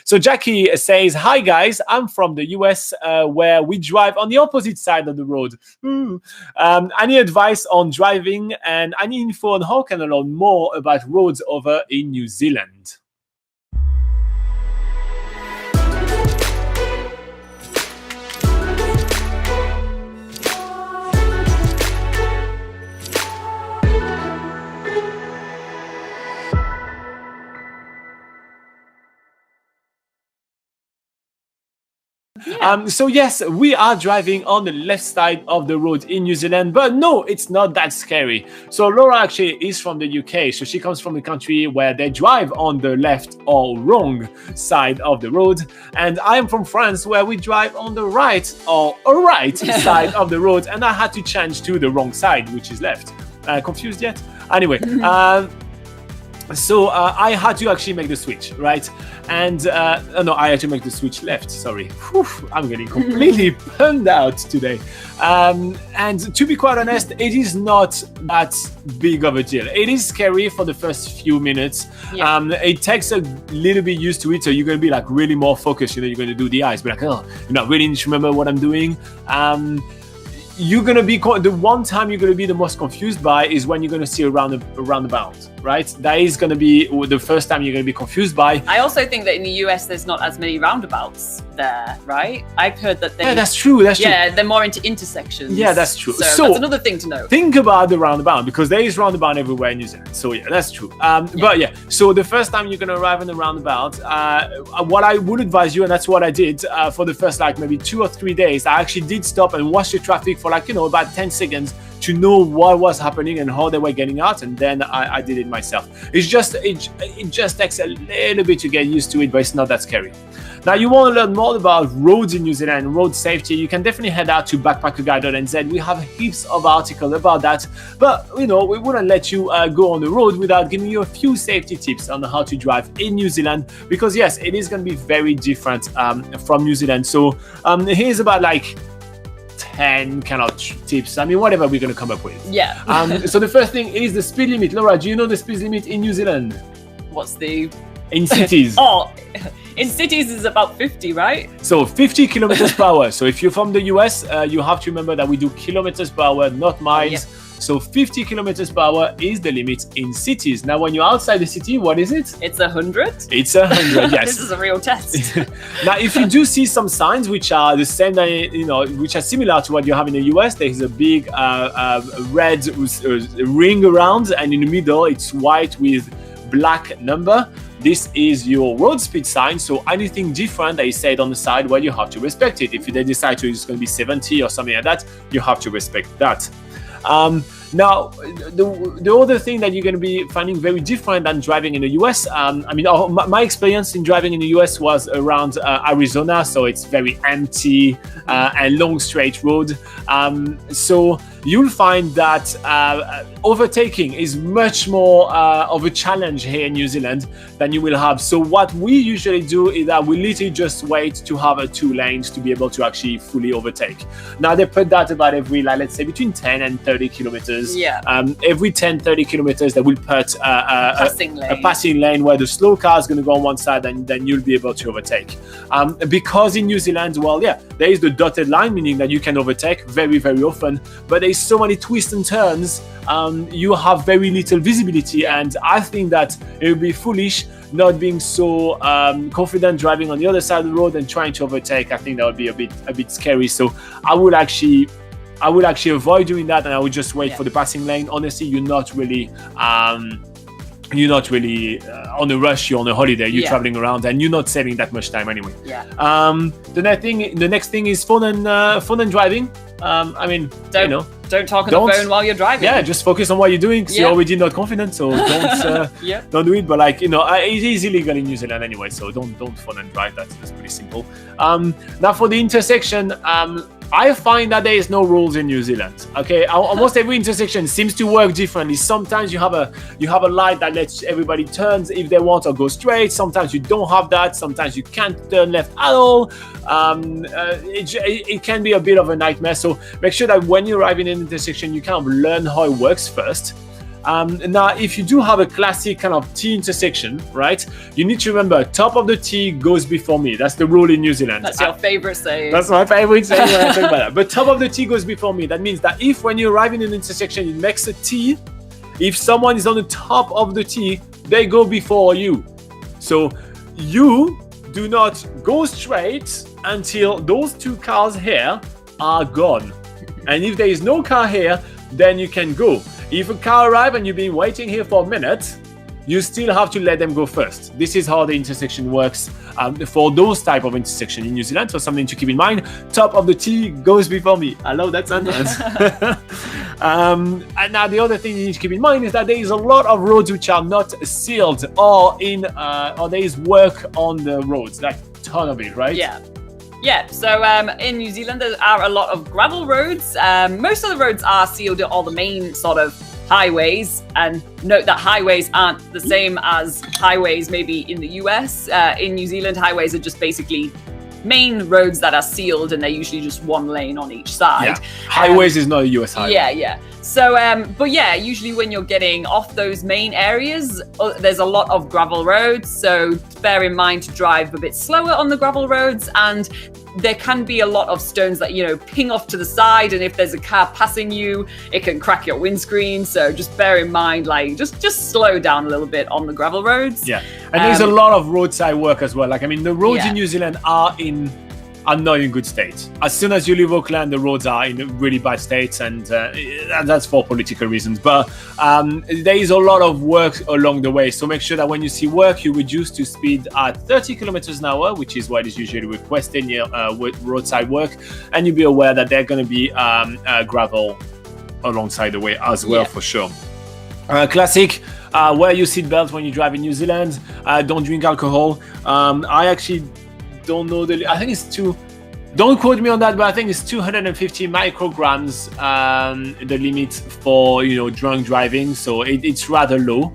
So Jackie says, "Hi guys, I'm from the US where we drive on the opposite side of the road. Any advice on driving and any info on how can I learn more about roads over in New Zealand?" So yes, we are driving on the left side of the road in New Zealand, but no, it's not that scary. So Laura actually is from the UK, so she comes from a country where they drive on the left or wrong side of the road, and I am from France where we drive on the right or right side of the road, and I had to change to the wrong side, which is left. Confused yet? Anyway. So I had to actually make the switch, right? And no, I had to make the switch left, sorry. Whew, I'm getting completely burned out today. And to be quite honest, it is not that big of a deal. It is scary for the first few minutes. Yeah. It takes a little bit used to it, so you're going to be like really more focused. You're going to do the eyes, be like, oh, you know, really need to remember what I'm doing. You're going to be, the one time you're going to be the most confused by is when you're going to see a roundabout, right? That is going to be the first time you're going to be confused by. I also think that in the US, there's not as many roundabouts there, right? I've heard that yeah, that's true. Yeah, they're more into intersections. Yeah, that's true. So that's another thing to know. Think about the roundabout, because there is roundabout everywhere in New Zealand. So yeah, that's true. But yeah, so the first time you're going to arrive in the roundabout, what I would advise you, and that's what I did for the first like maybe 2 or 3 days, I actually did stop and watch the traffic for like, you know, about 10 seconds to know what was happening and how they were getting out, and then I did it myself. It's just it just takes a little bit to get used to it, but it's not that scary. Now, you want to learn more about roads in New Zealand, road safety, you can definitely head out to BackpackerGuide.NZ. We have heaps of articles about that, but you know, we wouldn't let you go on the road without giving you a few safety tips on how to drive in New Zealand, because yes, it is going to be very different from New Zealand. So here's about like 10 kind of tips. I mean, whatever we're going to come up with. Yeah. So the first thing is the speed limit. Laura, do you know the speed limit in New Zealand? What's the... In cities. Oh, in cities is about 50, right? So 50 kilometers per hour. So if you're from the US, you have to remember that we do kilometers per hour, not miles. Yeah. So 50 kilometers per hour is the limit in cities. Now, when you're outside the city, what is it? It's 100. It's 100, yes. This is a real test. Now, if you do see some signs which are the same, you know, which are similar to what you have in the US, there is a big red ring around, and in the middle, it's white with black number. This is your road speed sign. So anything different that is said on the side, well, you have to respect it. If they decide to, it's going to be 70 or something like that, you have to respect that. Now, the other thing that you're going to be finding very different than driving in the US, I mean, my experience in driving in the US was around Arizona, so it's very empty and long straight road. So you'll find that overtaking is much more of a challenge here in New Zealand than you will have. So what we usually do is that we literally just wait to have 2 lanes to be able to actually fully overtake. Now, they put that about every, like, let's say between 10 and 30 kilometers. Yeah. Every 10, 30 kilometers, they will put a passing lane where the slow car is going to go on one side, and then you'll be able to overtake. Because in New Zealand, well, yeah, there is the dotted line, meaning that you can overtake very, very often, but there's so many twists and turns, you have very little visibility, and I think that it would be foolish not being so confident driving on the other side of the road and trying to overtake. I think that would be a bit scary. So I would actually avoid doing that, and I would just wait for the passing lane. Honestly, you're not really on a rush. You're on a holiday. You're traveling around, and you're not saving that much time anyway. Yeah. The next thing is phone and driving. I mean, don't talk on the phone while you're driving. Yeah, just focus on what you're doing, because you're already not confident, so don't do it. But like, you know, it is illegal in New Zealand anyway, so don't phone and drive. That's pretty simple. Now for the intersection, I find that there is no rules in New Zealand. Okay, almost every intersection seems to work differently. Sometimes you have a light that lets everybody turn if they want or go straight. Sometimes you don't have that. Sometimes you can't turn left at all. It can be a bit of a nightmare. So make sure that when you arrive in an intersection, you kind of learn how it works first. Now, if you do have a classic kind of T intersection, right, you need to remember top of the T goes before me. That's the rule in New Zealand. That's your favorite saying. That's my favorite saying when I talk about that. But top of the T goes before me. That means that if when you arrive in an intersection, it makes a T, if someone is on the top of the T, they go before you. So you do not go straight until those two cars here are gone. And if there is no car here, then you can go. If a car arrives and you've been waiting here for a minute, you still have to let them go first. This is how the intersection works for those type of intersection in New Zealand. So something to keep in mind. Top of the T goes before me. I love that sentence. And now the other thing you need to keep in mind is that there is a lot of roads which are not sealed or there is work on the roads, like a ton of it, right? Yeah, so in New Zealand there are a lot of gravel roads. Most of the roads are sealed at all the main sort of highways, and note that highways aren't the same as highways maybe in the US. In New Zealand, highways are just basically main roads that are sealed, and they're usually just one lane on each side. Yeah. Highways is not a US highway. Yeah. So, but yeah, usually when you're getting off those main areas, there's a lot of gravel roads. So bear in mind to drive a bit slower on the gravel roads, and there can be a lot of stones that, ping off to the side, and if there's a car passing you, it can crack your windscreen. So just bear in mind, like, just slow down a little bit on the gravel roads. Yeah, and there's a lot of roadside work as well. Like, I mean, the roads in New Zealand are not in good state. As soon as you leave Auckland, the roads are in really bad states, and that's for political reasons. But there is a lot of work along the way. So make sure that when you see work, you reduce to speed at 30 kilometers an hour, which is what is usually requested near roadside work. And you'll be aware that there's going to be gravel alongside the way as well, for sure. Classic, wear your seatbelt when you drive in New Zealand. Don't drink alcohol. I actually don't know I think it's don't quote me on that, but I think it's 250 micrograms the limit for drunk driving, so it's rather low.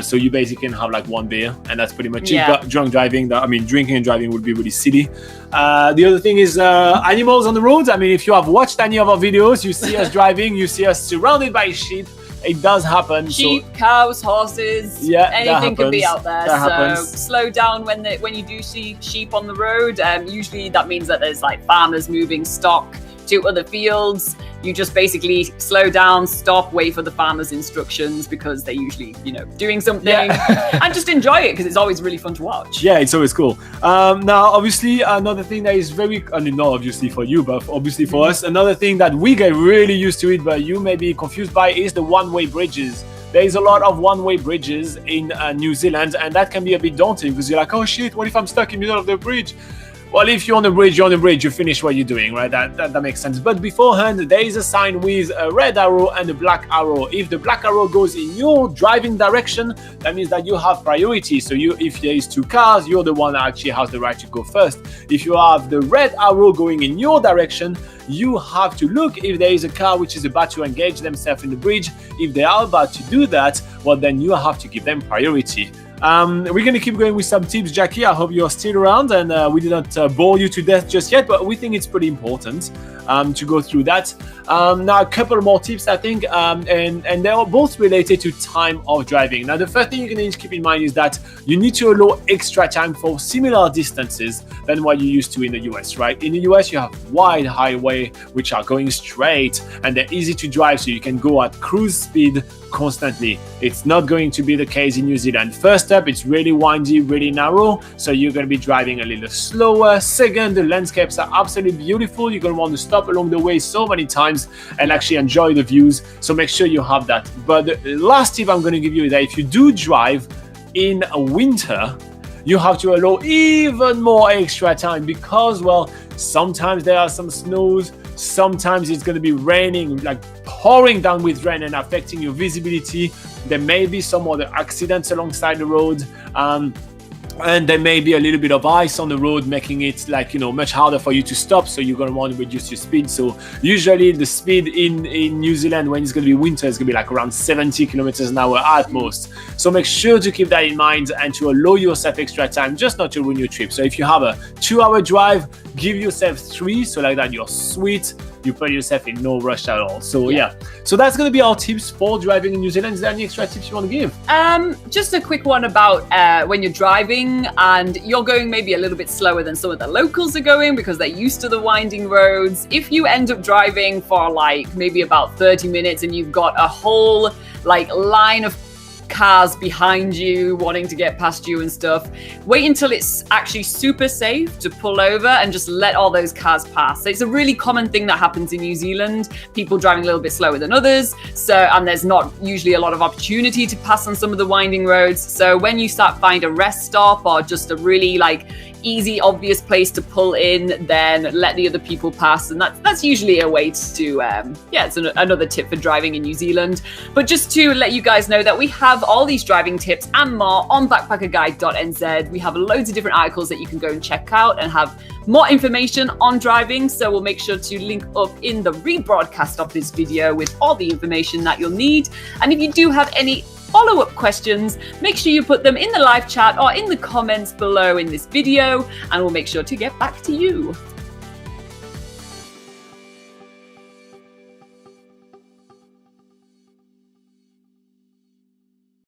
So you basically can have like one beer, and that's pretty much it. But drunk driving, drinking and driving would be really silly. The other thing is animals on the roads. I mean, if you have watched any of our videos, you see us driving, you see us surrounded by sheep. It does happen. Sheep, cows, horses, anything could be out there. So slow down when you do see sheep on the road. Usually that means that there's like farmers moving stock to other fields. You just basically slow down, stop, wait for the farmer's instructions, because they're usually, doing something, and just enjoy it, because it's always really fun to watch. Yeah, it's always cool. Now, obviously, another thing that is not obviously for you, but obviously for us, another thing that we get really used to it, but you may be confused by, is the one-way bridges. There is a lot of one-way bridges in New Zealand, and that can be a bit daunting, because you're like, oh shit, what if I'm stuck in the middle of the bridge? Well, if you're on the bridge, you finish what you're doing, right? That makes sense. But beforehand, there is a sign with a red arrow and a black arrow. If the black arrow goes in your driving direction, that means that you have priority. So if there is two cars, you're the one that actually has the right to go first. If you have the red arrow going in your direction, you have to look if there is a car which is about to engage themselves in the bridge. If they are about to do that, well, then you have to give them priority. We're going to keep going with some tips, Jackie. I hope you're still around, and we did not bore you to death just yet, but we think it's pretty important to go through that. Now, a couple more tips, I think, and they are both related to time of driving. Now, the first thing you're going to need to keep in mind is that you need to allow extra time for similar distances than what you used to in the US, right? In the US, you have wide highway which are going straight, and they're easy to drive, so you can go at cruise speed constantly. It's not going to be the case in New Zealand. First up, it's really windy, really narrow, so you're going to be driving a little slower. Second, the landscapes are absolutely beautiful. You're going to want to stop along the way so many times and actually enjoy the views, so make sure you have that. But the last tip I'm going to give you is that if you do drive in winter, you have to allow even more extra time, because, well, sometimes there are some snows, sometimes it's going to be raining, like pouring down with rain and affecting your visibility. There may be some other accidents alongside the road, and there may be a little bit of ice on the road, making it much harder for you to stop, so you're going to want to reduce your speed. So usually the speed in New Zealand when it's going to be winter is going to be like around 70 kilometers an hour at most. So make sure to keep that in mind and to allow yourself extra time, just not to ruin your trip. So if you have a 2-hour drive, give yourself 3, so like that you're sweet. you put yourself in no rush at all. So yeah, so that's going to be our tips for driving in New Zealand. Is there any extra tips you want to give? Just a quick one about when you're driving and you're going maybe a little bit slower than some of the locals are going because they're used to the winding roads. If you end up driving for like maybe about 30 minutes and you've got a whole like line of cars behind you wanting to get past you and stuff, wait until it's actually super safe to pull over and just let all those cars pass. So it's a really common thing that happens in New Zealand, people driving a little bit slower than others, and there's not usually a lot of opportunity to pass on some of the winding roads. So when you start find a rest stop or just a really like easy, obvious place to pull in, then let the other people pass. And that's usually a way to, it's another tip for driving in New Zealand. But just to let you guys know that we have all these driving tips and more on BackpackerGuide.NZ. We have loads of different articles that you can go and check out and have more information on driving. So we'll make sure to link up in the rebroadcast of this video with all the information that you'll need. And if you do have any follow-up questions, make sure you put them in the live chat or in the comments below in this video, and we'll make sure to get back to you.